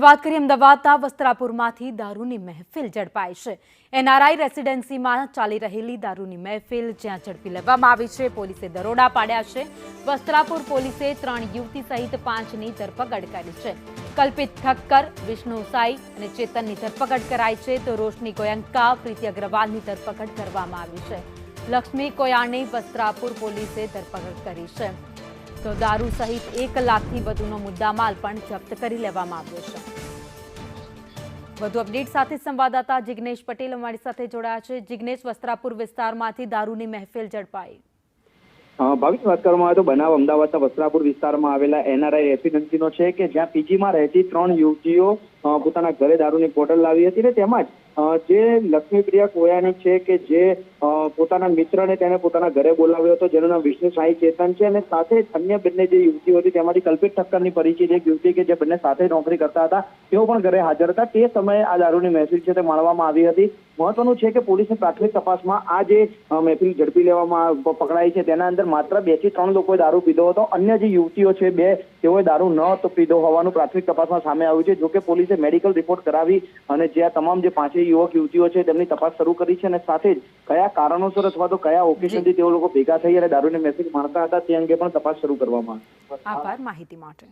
આગળ વાત કરીએ અમદાવાદના વસ્ત્રાપુરમાંથી દારૂની મહેફિલ ઝડપાઈ છે। એનઆરઆઈ રેસિડેન્સીમાં ચાલી રહેલી દારૂની મહેફિલ જ્યાં ઝડપી લેવામાં આવી છે। પોલીસે દરોડા પાડ્યા છે। વસ્ત્રાપુર પોલીસે 3 યુવતી સહિત 5ની ધરપકડ કરી છે। કલ્પિત ઠક્કર, વિષ્ણુ સાઈ અને ચેતનની ધરપકડ કરાઈ છે તો રોશની ગોયંકા, પ્રીતિ અગ્રવાલની ધરપકડ કરવામાં આવી છે। લક્ષ્મી કોયાણની વસ્ત્રાપુર પોલીસે ધરપકડ કરી છે તો દારૂ સહિત 1 લાખથી વધુનો મુદ્દામાલ પણ જપ્ત કરી લેવામાં આવ્યો છે। વધુ અપડેટ સાથે સંવાદદાતા જિગ્નેશ પટેલ અમારી સાથે જોડાયા છે। જિગ્નેશ, વસ્ત્રાપુર વિસ્તારમાંથી દારૂની મહેફિલ ઝડપાઈ। ભાવિક, વાત કરવામાં આવે તો બનાવ અમદાવાદના વસ્ત્રાપુર વિસ્તારમાં આવેલા એનઆરઆઈ રેસિડેન્સીનો છે કે જ્યાં પીજીમાં રહેતી 3 યુવતીઓ પોતાના ઘરે દારૂની બોટલ લાવી હતી ને તેમાં જ જે લક્ષ્મીપ્રિયા કોયાણી છે કે જે પોતાના મિત્રને તેને પોતાના ઘરે બોલાવ્યો હતો, જેનું નામ વિષ્ણુ સાઈ ચેતન છે, અને સાથે અન્ય બંને જે યુવતીઓ હતી તેમાંથી કલ્પિત ઠક્કરની પરિચિત એક યુવતી કે જે બંને સાથે નોકરી કરતા હતા, તેઓ પણ ઘરે હાજર હતા। તે સમયે આ દારૂની મહેફિલ છે તે માણવામાં આવી હતી। મહત્વનું છે કે પોલીસની પ્રાથમિક તપાસમાં આ જે મહેફિલ ઝડપી લેવામાં પકડાઈ છે તેના અંદર માત્ર 2 થી 3 લોકોએ દારૂ પીધો હતો। અન્ય જે યુવતીઓ છે 2, તેઓએ દારૂ ન પીધો હોવાનું પ્રાથમિક તપાસમાં સામે આવ્યું છે। જોકે પોલીસે મેડિકલ રિપોર્ટ કરાવી અને જ્યાં તમામ જે 5 યુવક યુવતીઓ છે તેમની તપાસ શરૂ કરી છે અને સાથે જ કયા કારણોસર અથવા તો કયા ઓકેશનથી તેઓ લોકો ભેગા થઈ અને દારૂની મહેફિલ માણતા હતા તે અંગે પણ તપાસ શરૂ કરવામાં આવી। આભાર માહિતી માટે।